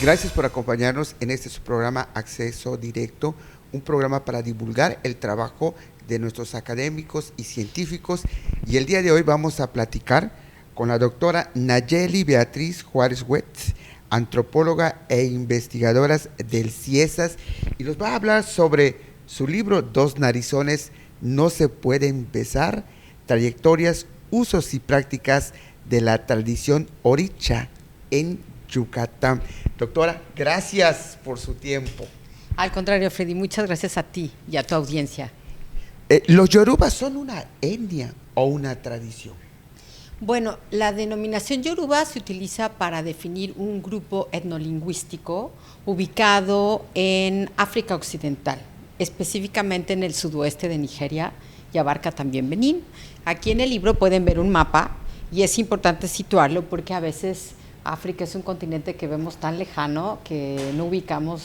Gracias por acompañarnos en este su programa Acceso Directo, un programa para divulgar el trabajo de nuestros académicos y científicos. Y el día de hoy vamos a platicar con la doctora Nayeli Beatriz Juárez Wetz, antropóloga e investigadora del CIESAS, y nos va a hablar sobre su libro Dos Narizones no se pueden besar, trayectorias, usos y prácticas de la tradición oricha en Yucatán. Doctora, gracias por su tiempo. Al contrario, Freddy, muchas gracias a ti y a tu audiencia. ¿Los yorubas son una etnia o una tradición? Bueno, la denominación yoruba se utiliza para definir un grupo etnolingüístico ubicado en África Occidental, específicamente en el sudoeste de Nigeria, y abarca también Benín. Aquí en el libro pueden ver un mapa y es importante situarlo porque a veces África es un continente que vemos tan lejano que no ubicamos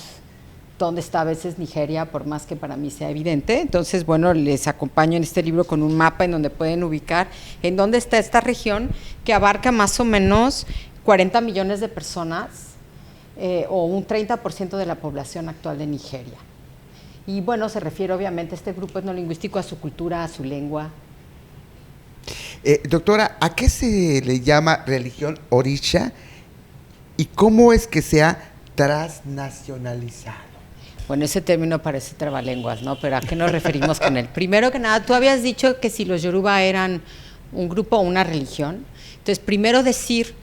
dónde está a veces Nigeria, por más que para mí sea evidente. Entonces, bueno, les acompaño en este libro con un mapa en donde pueden ubicar en dónde está esta región que abarca más o menos 40 millones de personas o un 30% de la población actual de Nigeria. Y bueno, se refiere obviamente a este grupo etnolingüístico, a su cultura, a su lengua. Doctora, ¿a qué se le llama religión orisha y cómo es que se ha transnacionalizado? Bueno, ese término parece trabalenguas, ¿no? Pero ¿a qué nos referimos con él? Primero que nada, tú habías dicho que si los yoruba eran un grupo o una religión. Entonces, primero decir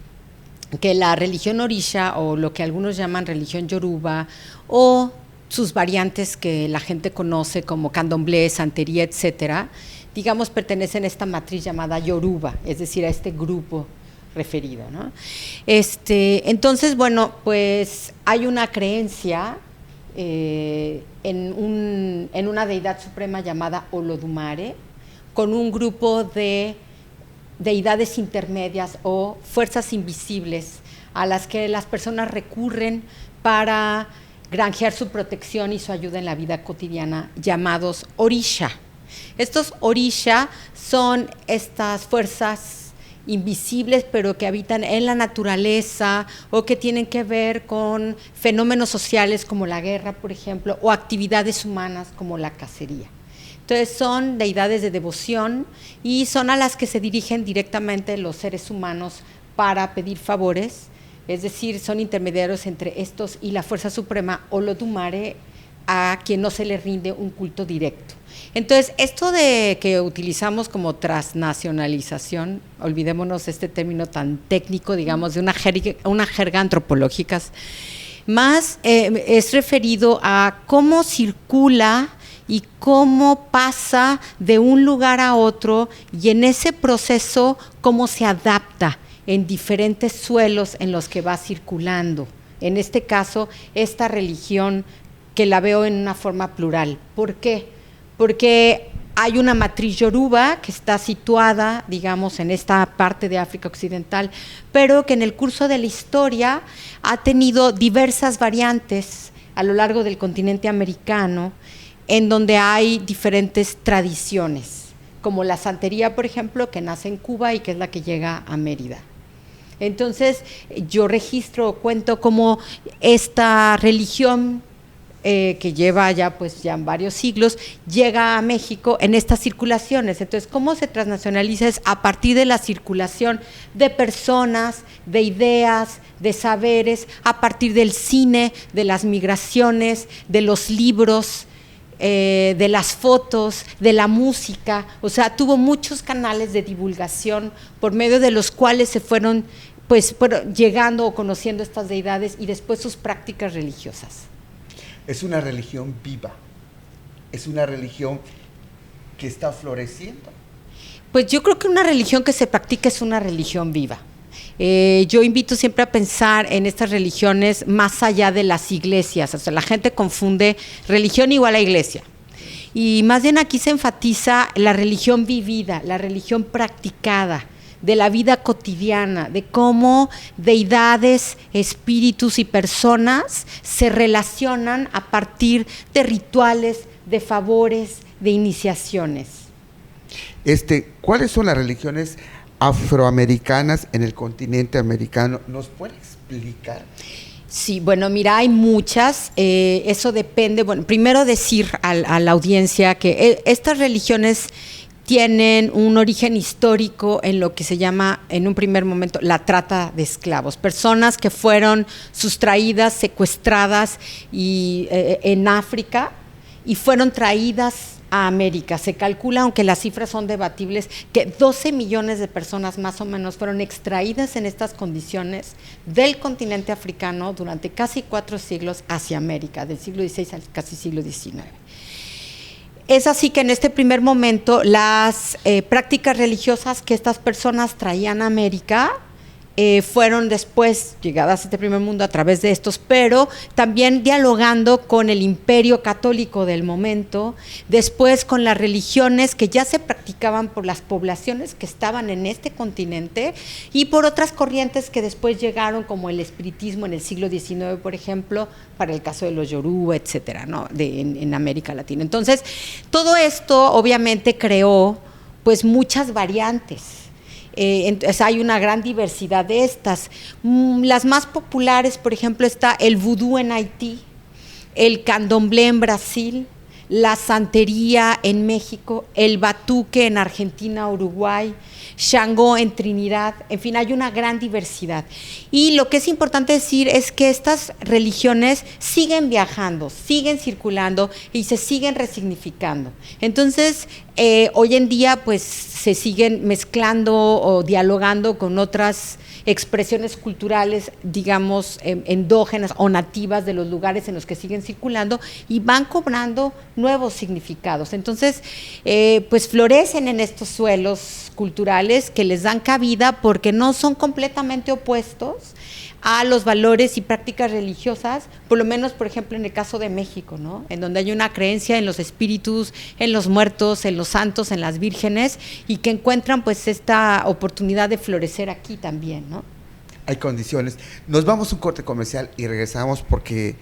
que la religión orisha, o lo que algunos llaman religión yoruba, o sus variantes que la gente conoce como candomblé, santería, etcétera, digamos, pertenecen a esta matriz llamada yoruba, es decir, a este grupo referido, ¿no? Entonces, bueno, pues hay una creencia en una deidad suprema llamada Olodumare, con un grupo de deidades intermedias o fuerzas invisibles a las que las personas recurren para granjear su protección y su ayuda en la vida cotidiana, llamados orisha. Estos orisha son estas fuerzas invisibles, pero que habitan en la naturaleza o que tienen que ver con fenómenos sociales como la guerra, por ejemplo, o actividades humanas como la cacería. Entonces son deidades de devoción y son a las que se dirigen directamente los seres humanos para pedir favores, es decir, son intermediarios entre estos y la fuerza suprema Olodumare, a quien no se le rinde un culto directo. Entonces, esto de que utilizamos como transnacionalización, olvidémonos este término tan técnico, digamos, de una jerga antropológica, más es referido a cómo circula y cómo pasa de un lugar a otro y en ese proceso cómo se adapta en diferentes suelos en los que va circulando. En este caso, esta religión que la veo en una forma plural. ¿Por qué? Porque hay una matriz yoruba que está situada, digamos, en esta parte de África Occidental, pero que en el curso de la historia ha tenido diversas variantes a lo largo del continente americano, en donde hay diferentes tradiciones, como la santería, por ejemplo, que nace en Cuba y que es la que llega a Mérida. Entonces, yo cuento cómo esta religión que lleva ya varios siglos, llega a México en estas circulaciones. Entonces, ¿cómo se transnacionaliza? Es a partir de la circulación de personas, de ideas, de saberes, a partir del cine, de las migraciones, de los libros, de las fotos, de la música. O sea, tuvo muchos canales de divulgación por medio de los cuales se fueron llegando o conociendo estas deidades y después sus prácticas religiosas. Es una religión viva, es una religión que está floreciendo. Pues yo creo que una religión que se practica es una religión viva. Yo invito siempre a pensar en estas religiones más allá de las iglesias. O sea, la gente confunde religión igual a iglesia. Y más bien aquí se enfatiza la religión vivida, la religión practicada, de la vida cotidiana, de cómo deidades, espíritus y personas se relacionan a partir de rituales, de favores, de iniciaciones. ¿Cuáles son las religiones afroamericanas en el continente americano? ¿Nos puede explicar? Sí, bueno, mira, hay muchas, eso depende, bueno, primero decir a la audiencia que estas religiones tienen un origen histórico en lo que se llama, en un primer momento, la trata de esclavos, personas que fueron sustraídas, secuestradas en África y fueron traídas a América. Se calcula, aunque las cifras son debatibles, que 12 millones de personas más o menos fueron extraídas en estas condiciones del continente africano durante casi 4 siglos hacia América, del siglo XVI al casi siglo XIX. Es así que en este primer momento las prácticas religiosas que estas personas traían a América fueron después llegadas a este primer mundo a través de estos, pero también dialogando con el imperio católico del momento, después con las religiones que ya se practicaban por las poblaciones que estaban en este continente y por otras corrientes que después llegaron, como el espiritismo en el siglo XIX, por ejemplo, para el caso de los Yoruba, etcétera, ¿no? en América Latina. Entonces, todo esto obviamente creó pues muchas variantes. Entonces hay una gran diversidad de estas. Las más populares, por ejemplo, está el vudú en Haití, el candomblé en Brasil, la santería en México, el batuque en Argentina, Uruguay, Shango en Trinidad, en fin, hay una gran diversidad. Y lo que es importante decir es que estas religiones siguen viajando, siguen circulando y se siguen resignificando. Entonces, hoy en día, pues, se siguen mezclando o dialogando con otras expresiones culturales, digamos, endógenas o nativas de los lugares en los que siguen circulando y van cobrando nuevos significados. Entonces, pues florecen en estos suelos culturales que les dan cabida porque no son completamente opuestos a los valores y prácticas religiosas, por lo menos, por ejemplo, en el caso de México, ¿no? En donde hay una creencia en los espíritus, en los muertos, en los santos, en las vírgenes, y que encuentran pues esta oportunidad de florecer aquí también, ¿no? Hay condiciones. Nos vamos a un corte comercial y regresamos porque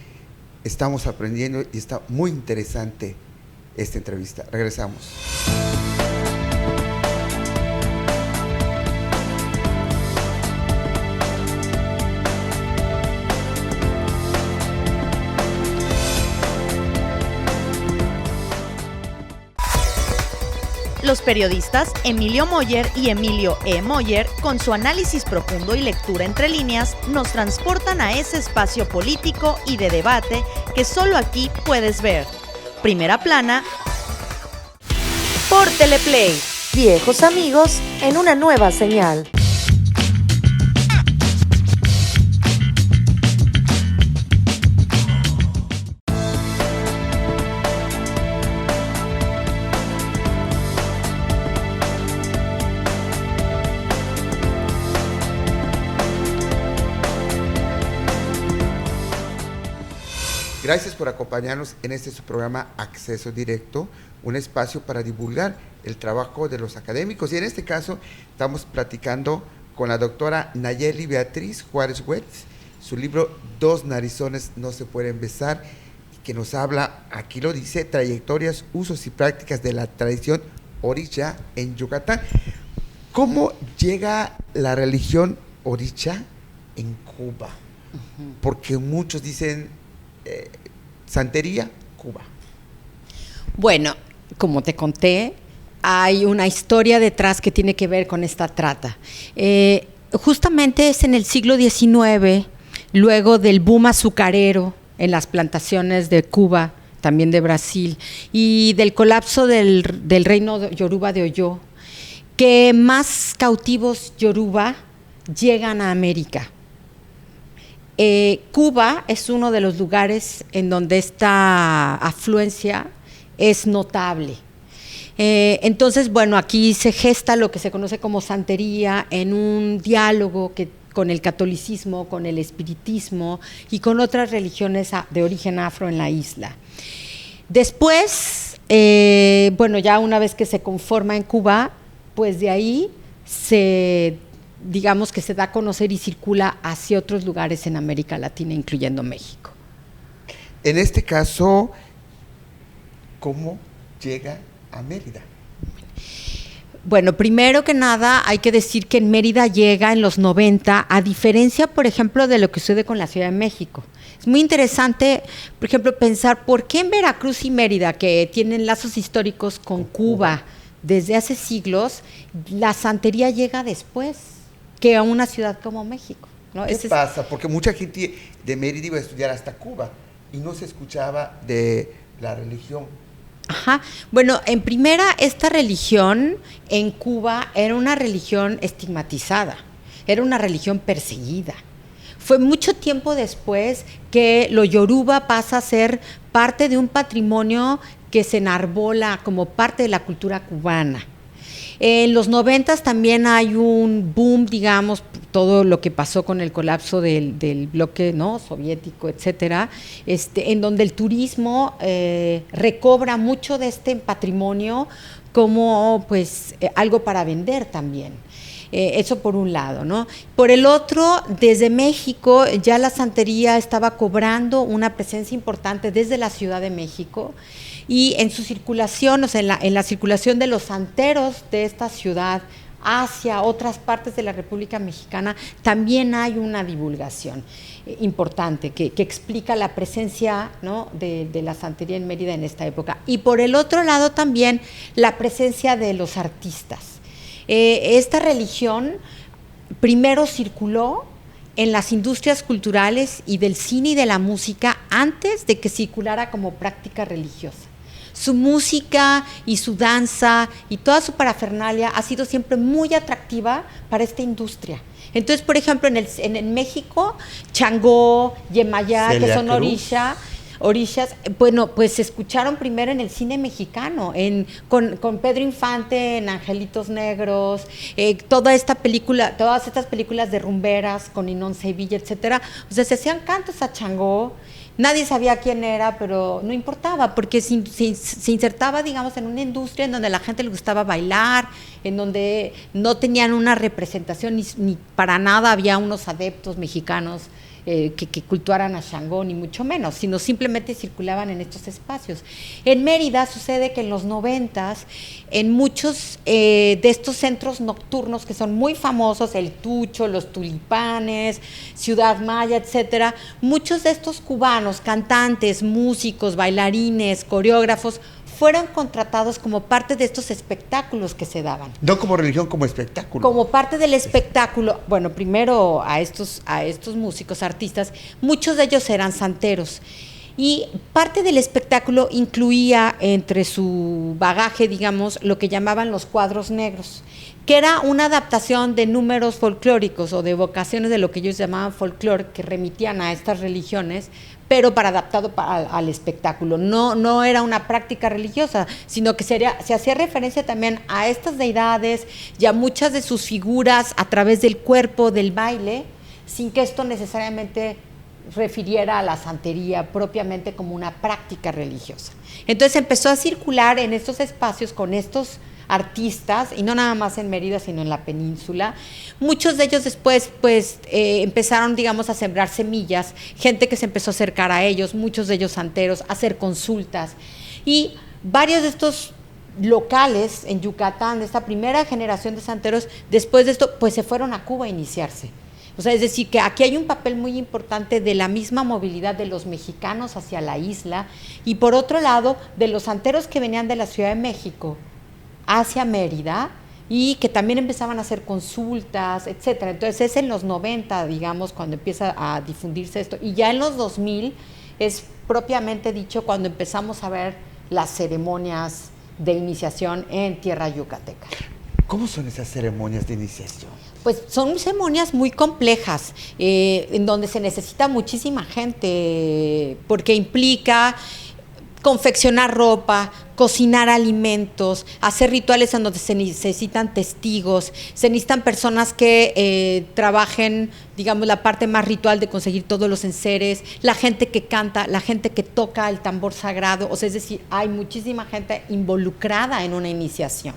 estamos aprendiendo y está muy interesante esta entrevista. Regresamos. Los periodistas Emilio Moller y Emilio E. Moller, con su análisis profundo y lectura entre líneas, nos transportan a ese espacio político y de debate que solo aquí puedes ver. Primera Plana por Teleplay. Viejos amigos en una nueva señal. Gracias por acompañarnos en este su programa Acceso Directo, un espacio para divulgar el trabajo de los académicos. Y en este caso estamos platicando con la doctora Nayeli Beatriz Juárez Wetz, su libro Dos narizones no se pueden besar, que nos habla, aquí lo dice, trayectorias, usos y prácticas de la tradición Orisha en Yucatán. ¿Cómo llega la religión Orisha en Cuba? Porque muchos dicen santería, Cuba. Bueno, como te conté, hay una historia detrás que tiene que ver con esta trata. Justamente es en el siglo XIX, luego del boom azucarero en las plantaciones de Cuba, también de Brasil, y del colapso del reino Yoruba de Oyo, que más cautivos Yoruba llegan a América. Cuba es uno de los lugares en donde esta afluencia es notable. Entonces, bueno, aquí se gesta lo que se conoce como santería en un diálogo con el catolicismo, con el espiritismo y con otras religiones de origen afro en la isla. Después, bueno, ya una vez que se conforma en Cuba, pues de ahí digamos que se da a conocer y circula hacia otros lugares en América Latina, incluyendo México. En este caso, ¿cómo llega a Mérida? Bueno, primero que nada hay que decir que en Mérida llega en los 90, a diferencia, por ejemplo, de lo que sucede con la Ciudad de México. Es muy interesante, por ejemplo, pensar por qué en Veracruz y Mérida, que tienen lazos históricos con Cuba desde hace siglos, la santería llega después que a una ciudad como México, ¿no? ¿Qué pasa? Porque mucha gente de Mérida iba a estudiar hasta Cuba y no se escuchaba de la religión. Ajá. Bueno, en primera, esta religión en Cuba era una religión estigmatizada, era una religión perseguida. Fue mucho tiempo después que lo yoruba pasa a ser parte de un patrimonio que se enarbola como parte de la cultura cubana. En los 90 también hay un boom, digamos, todo lo que pasó con el colapso del bloque, ¿no?, soviético, etcétera, en donde el turismo recobra mucho de este patrimonio como pues algo para vender también. Eso por un lado, ¿no? Por el otro, desde México ya la santería estaba cobrando una presencia importante desde la Ciudad de México, y en su circulación, o sea, en la circulación de los santeros de esta ciudad hacia otras partes de la República Mexicana, también hay una divulgación importante que explica la presencia, ¿no?, de la santería en Mérida en esta época. Y por el otro lado también la presencia de los artistas. Esta religión primero circuló en las industrias culturales y del cine y de la música antes de que circulara como práctica religiosa. Su música y su danza y toda su parafernalia ha sido siempre muy atractiva para esta industria. Entonces, por ejemplo, en México, Changó, Yemayá, Celia que son Cruz. orishas, bueno, pues se escucharon primero en el cine mexicano, con Pedro Infante en Angelitos Negros, todas estas películas de rumberas con Inón Sevilla, etcétera. O sea, se hacían cantos a Changó. Nadie sabía quién era, pero no importaba, porque se insertaba, digamos, en una industria en donde a la gente le gustaba bailar, en donde no tenían una representación, ni para nada había unos adeptos mexicanos que cultuaran a Changó, ni mucho menos, sino simplemente circulaban en estos espacios. En Mérida sucede que en los 90, en muchos de estos centros nocturnos que son muy famosos, el Tucho, los Tulipanes, Ciudad Maya, etcétera, muchos de estos cubanos, cantantes, músicos, bailarines, coreógrafos, fueron contratados como parte de estos espectáculos que se daban. No como religión, como espectáculo. Como parte del espectáculo. Bueno, primero a estos músicos, artistas, muchos de ellos eran santeros. Y parte del espectáculo incluía entre su bagaje, digamos, lo que llamaban los cuadros negros, que era una adaptación de números folclóricos o de evocaciones de lo que ellos llamaban folclore, que remitían a estas religiones, pero adaptado al espectáculo. No era una práctica religiosa, sino que se hacía referencia también a estas deidades y a muchas de sus figuras a través del cuerpo, del baile, sin que esto necesariamente refiriera a la santería propiamente como una práctica religiosa. Entonces empezó a circular en estos espacios con estos artistas, y no nada más en Mérida, sino en la península. Muchos de ellos después empezaron, digamos, a sembrar semillas, gente que se empezó a acercar a ellos, muchos de ellos santeros, a hacer consultas, y varios de estos locales en Yucatán, de esta primera generación de santeros, después de esto, pues se fueron a Cuba a iniciarse. O sea, es decir, que aquí hay un papel muy importante de la misma movilidad de los mexicanos hacia la isla, y por otro lado, de los santeros que venían de la Ciudad de México hacia Mérida, y que también empezaban a hacer consultas, etcétera. Entonces es en los 90, digamos, cuando empieza a difundirse esto, y ya en los 2000 es propiamente dicho cuando empezamos a ver las ceremonias de iniciación en tierra yucateca. ¿Cómo son esas ceremonias de iniciación? Pues son ceremonias muy complejas, en donde se necesita muchísima gente, porque implica confeccionar ropa, cocinar alimentos, hacer rituales en donde se necesitan testigos, se necesitan personas que trabajen, digamos, la parte más ritual de conseguir todos los enseres, la gente que canta, la gente que toca el tambor sagrado. O sea, es decir, hay muchísima gente involucrada en una iniciación.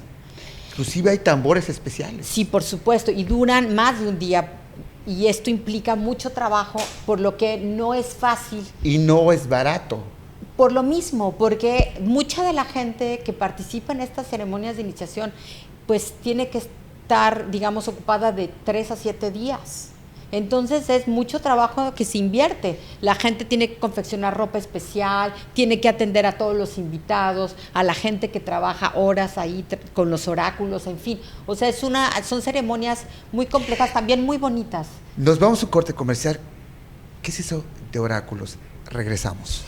Inclusive hay tambores especiales. Sí, por supuesto, y duran más de un día, y esto implica mucho trabajo, por lo que no es fácil. Y no es barato. Por lo mismo, porque mucha de la gente que participa en estas ceremonias de iniciación pues tiene que estar, digamos, ocupada de 3 a 7 días. Entonces es mucho trabajo que se invierte. La gente tiene que confeccionar ropa especial, tiene que atender a todos los invitados, a la gente que trabaja horas ahí con los oráculos, en fin. O sea, son ceremonias muy complejas, también muy bonitas. Nos vamos a un corte comercial. ¿Qué es eso de oráculos? Regresamos.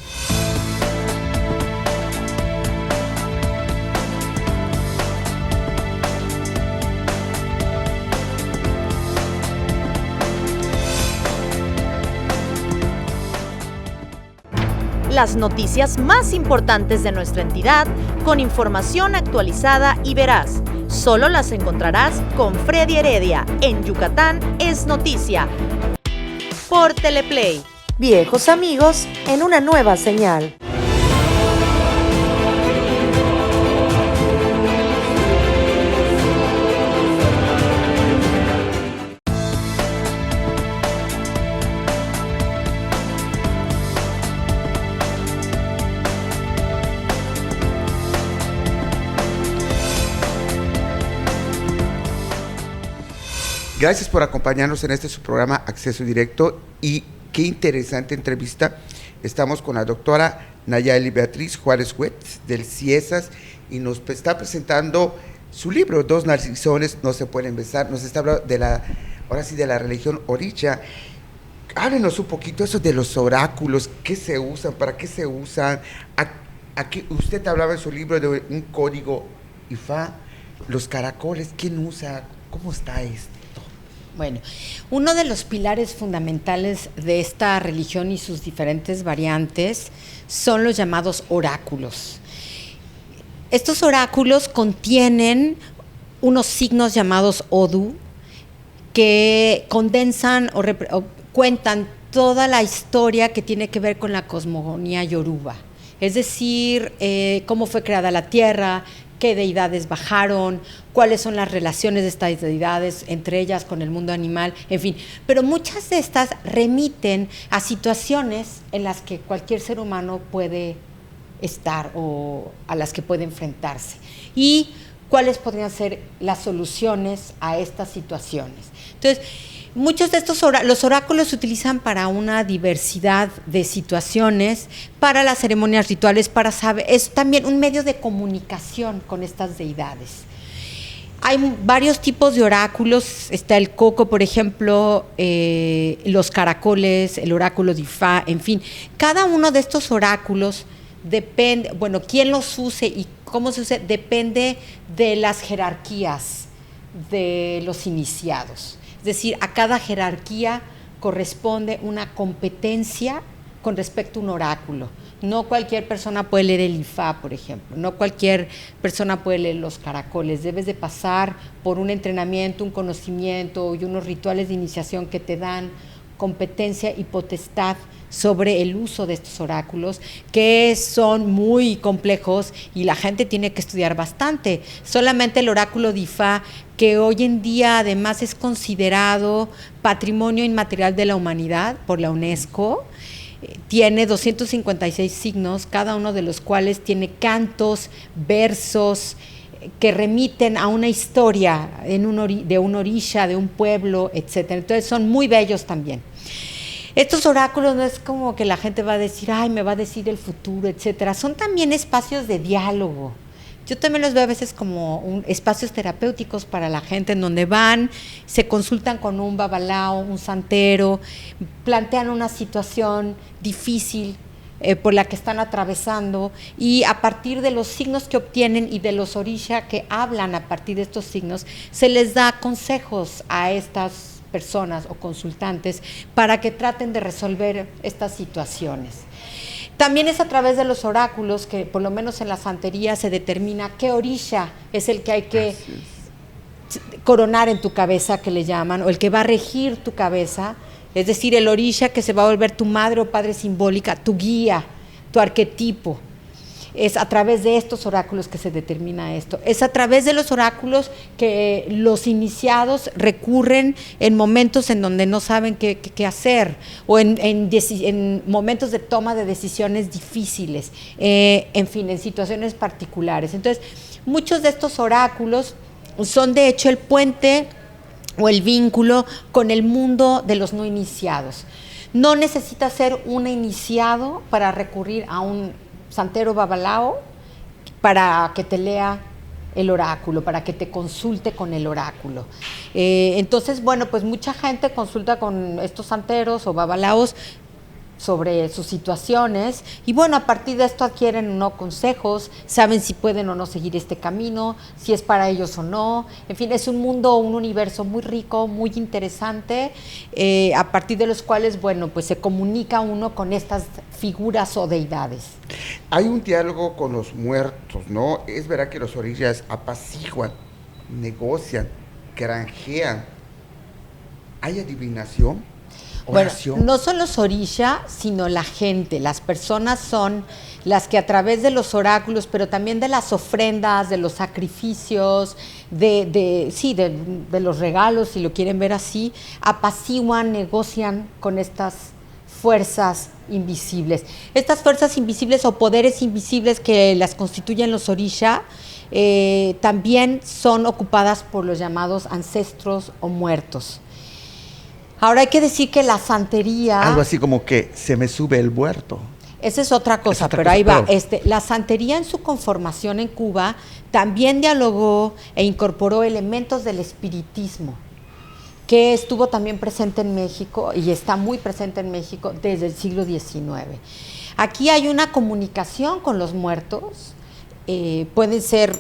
Las noticias más importantes de nuestra entidad con información actualizada y veraz. Solo las encontrarás con Freddy Heredia en Yucatán es Noticia. Por Teleplay. Viejos amigos en una nueva señal. Gracias por acompañarnos en su programa Acceso Directo, y qué interesante entrevista. Estamos con la doctora Nayeli Beatriz Juárez Huetz del CIESAS y nos está presentando su libro, Dos narcisones no se pueden besar. Nos está hablando de la religión orisha. Háblenos un poquito eso de los oráculos, qué se usan, para qué se usan. Aquí usted hablaba en su libro de un código Ifá, los caracoles, ¿quién usa? ¿Cómo está esto? Bueno, uno de los pilares fundamentales de esta religión y sus diferentes variantes son los llamados oráculos. Estos oráculos contienen unos signos llamados Odu que condensan o cuentan toda la historia que tiene que ver con la cosmogonía yoruba. Es decir, cómo fue creada la tierra, qué deidades bajaron, cuáles son las relaciones de estas deidades, entre ellas con el mundo animal, en fin. Pero muchas de estas remiten a situaciones en las que cualquier ser humano puede estar o a las que puede enfrentarse. Y cuáles podrían ser las soluciones a estas situaciones. Entonces, muchos de los oráculos se utilizan para una diversidad de situaciones, para las ceremonias rituales, para saber, es también un medio de comunicación con estas deidades. Hay varios tipos de oráculos, está el coco, por ejemplo, los caracoles, el oráculo de Ifá, en fin. Cada uno de estos oráculos depende, bueno, quién los use y cómo se use, depende de las jerarquías de los iniciados. Es decir, a cada jerarquía corresponde una competencia con respecto a un oráculo. No cualquier persona puede leer el Ifá, por ejemplo. No cualquier persona puede leer los caracoles. Debes de pasar por un entrenamiento, un conocimiento y unos rituales de iniciación que te dan competencia y potestad sobre el uso de estos oráculos, que son muy complejos y la gente tiene que estudiar bastante. Solamente el oráculo de Ifá, que hoy en día además es considerado Patrimonio Inmaterial de la Humanidad por la UNESCO, tiene 256 signos, cada uno de los cuales tiene cantos, versos, que remiten a una historia de un orisha, de un pueblo, etcétera. Entonces son muy bellos también. Estos oráculos no es como que la gente va a decir, ay, me va a decir el futuro, etcétera. Son también espacios de diálogo. Yo también los veo a veces como espacios terapéuticos para la gente, en donde van, se consultan con un babalao, un santero, plantean una situación difícil por la que están atravesando, y a partir de los signos que obtienen y de los orisha que hablan a partir de estos signos, se les da consejos a estas personas o consultantes para que traten de resolver estas situaciones. También es a través de los oráculos que, por lo menos en la santería, se determina qué orisha es el que hay que coronar en tu cabeza, que le llaman, o el que va a regir tu cabeza. Es decir, el orisha que se va a volver tu madre o padre simbólica, tu guía, tu arquetipo. Es a través de estos oráculos que se determina esto. Es a través de los oráculos que los iniciados recurren en momentos en donde no saben qué hacer, o en momentos de toma de decisiones difíciles, en fin, en situaciones particulares. Entonces, muchos de estos oráculos son de hecho el puente o el vínculo con el mundo de los no iniciados. No necesitas ser un iniciado para recurrir a un santero babalao para que te lea el oráculo, para que te consulte con el oráculo. Entonces, bueno, pues mucha gente consulta con estos santeros o babalaos sobre sus situaciones y bueno, a partir de esto adquieren consejos, saben si pueden o no seguir este camino, si es para ellos o no. En fin, es un mundo, un universo muy rico, muy interesante, a partir de los cuales, bueno, pues se comunica uno con estas figuras o deidades. Hay un diálogo con los muertos, ¿no? Es verdad que los orillas apaciguan, negocian, granjean. ¿Hay adivinación? Oración. Bueno, no son los orisha, sino la gente. Las personas son las que a través de los oráculos, pero también de las ofrendas, de los sacrificios, de los regalos, si lo quieren ver así, apaciguan, negocian con estas fuerzas invisibles. Estas fuerzas invisibles o poderes invisibles que las constituyen los orisha, también son ocupadas por los llamados ancestros o muertos. Ahora hay que decir que la santería... Algo así como que se me sube el muerto. Esa es otra cosa, pero ahí va. La santería en su conformación en Cuba también dialogó e incorporó elementos del espiritismo, que estuvo también presente en México y está muy presente en México desde el siglo XIX. Aquí hay una comunicación con los muertos, pueden ser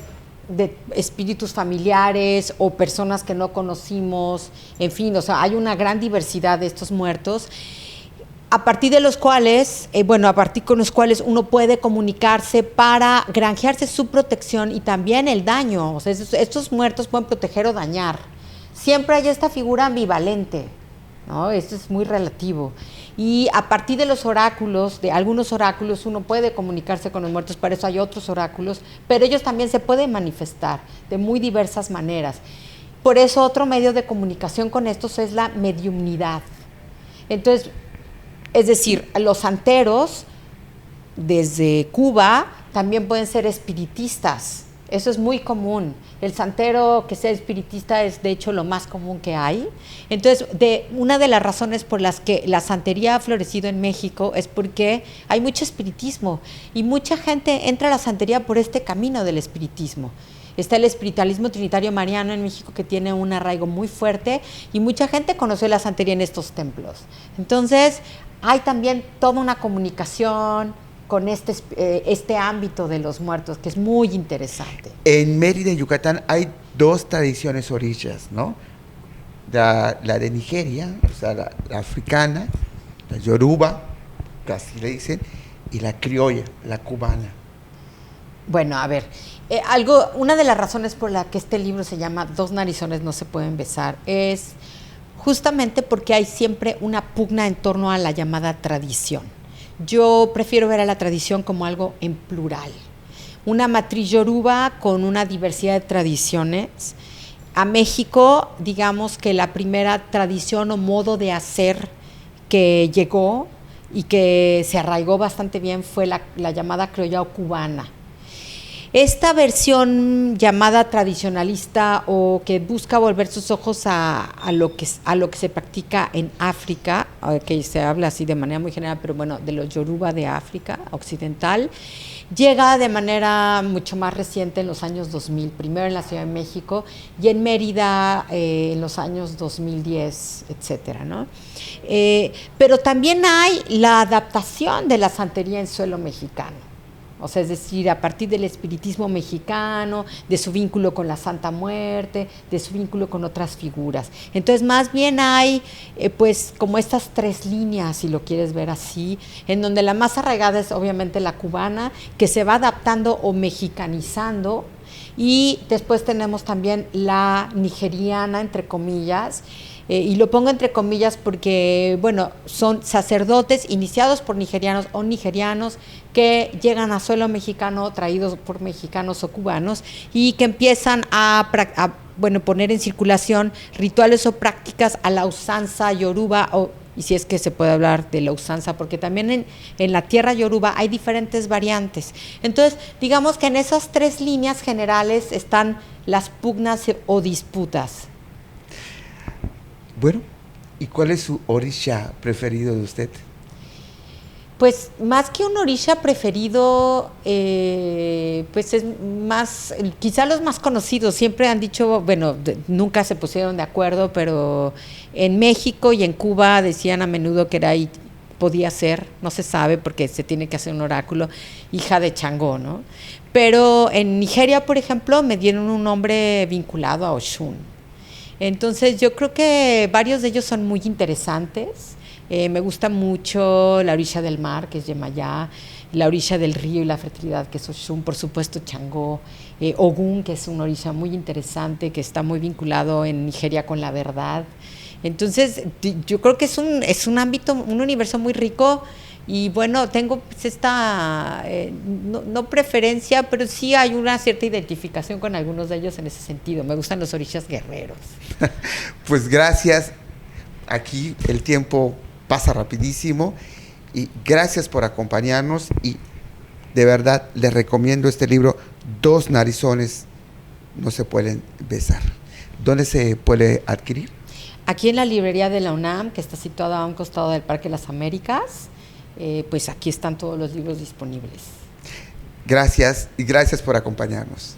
de espíritus familiares o personas que no conocimos, en fin, o sea, hay una gran diversidad de estos muertos, a partir de los cuales, con los cuales uno puede comunicarse para granjearse su protección y también el daño. O sea, estos muertos pueden proteger o dañar. Siempre hay esta figura ambivalente, ¿no? Esto es muy relativo. Y a partir de los oráculos, de algunos oráculos, uno puede comunicarse con los muertos, para eso hay otros oráculos, pero ellos también se pueden manifestar de muy diversas maneras. Por eso otro medio de comunicación con estos es la mediumnidad. Entonces, es decir, los santeros desde Cuba también pueden ser espiritistas. Eso es muy común. El santero que sea espiritista es de hecho lo más común que hay. Entonces, una de las razones por las que la santería ha florecido en México es porque hay mucho espiritismo y mucha gente entra a la santería por este camino del espiritismo. Está el espiritualismo trinitario mariano en México, que tiene un arraigo muy fuerte y mucha gente conoce la santería en estos templos. Entonces, hay también toda una comunicación con este ámbito de los muertos, que es muy interesante. En Mérida, en Yucatán, hay dos tradiciones orillas, ¿no? La de Nigeria, o sea, la africana, la yoruba, que así le dicen, y la criolla, la cubana. Bueno, a ver, una de las razones por la que este libro se llama Dos narizones no se pueden besar es justamente porque hay siempre una pugna en torno a la llamada tradición. Yo prefiero ver a la tradición como algo en plural. Una matriz yoruba con una diversidad de tradiciones. A México, digamos que la primera tradición o modo de hacer que llegó y que se arraigó bastante bien fue la llamada criolla o cubana. Esta versión llamada tradicionalista o que busca volver sus ojos a lo que se practica en África, que se habla así de manera muy general, pero bueno, de los yoruba de África occidental, llega de manera mucho más reciente en los años 2000, primero en la Ciudad de México y en Mérida en los años 2010, etcétera, ¿no? Pero también hay la adaptación de la santería en suelo mexicano. O sea, es decir, a partir del espiritismo mexicano, de su vínculo con la Santa Muerte, de su vínculo con otras figuras. Entonces, más bien hay, pues, como estas tres líneas, si lo quieres ver así, en donde la más arraigada es obviamente la cubana, que se va adaptando o mexicanizando, y después tenemos también la nigeriana, entre comillas, y lo pongo entre comillas porque, bueno, son sacerdotes iniciados por nigerianos o nigerianos que llegan a suelo mexicano, traídos por mexicanos o cubanos, y que empiezan a poner en circulación rituales o prácticas a la usanza yoruba y si es que se puede hablar de la usanza, porque también en la tierra yoruba hay diferentes variantes. Entonces, digamos que en esas 3 líneas generales están las pugnas o disputas. Bueno, ¿y cuál es su orisha preferido de usted? Pues más que un orisha preferido, pues es más, quizá los más conocidos, siempre han dicho, bueno, nunca se pusieron de acuerdo, pero en México y en Cuba decían a menudo que era, podía ser, no se sabe porque se tiene que hacer un oráculo, hija de Changó, ¿no? Pero en Nigeria, por ejemplo, me dieron un nombre vinculado a Oshun. Entonces yo creo que varios de ellos son muy interesantes. Me gusta mucho la orilla del mar, que es Yemayá, la orilla del río y la fertilidad, que es Oshun, por supuesto Changó, Ogún, que es una orilla muy interesante, que está muy vinculado en Nigeria con la verdad. Entonces, yo creo que es un ámbito, un universo muy rico, y bueno, tengo pues esta, no preferencia, pero sí hay una cierta identificación con algunos de ellos en ese sentido. Me gustan los orishas guerreros. Pues gracias. Aquí el tiempo pasa rapidísimo y gracias por acompañarnos, y de verdad les recomiendo este libro, 2 narizones no se pueden besar. ¿Dónde se puede adquirir? Aquí en la librería de la UNAM, que está situada a un costado del Parque Las Américas, pues aquí están todos los libros disponibles. Gracias, y gracias por acompañarnos.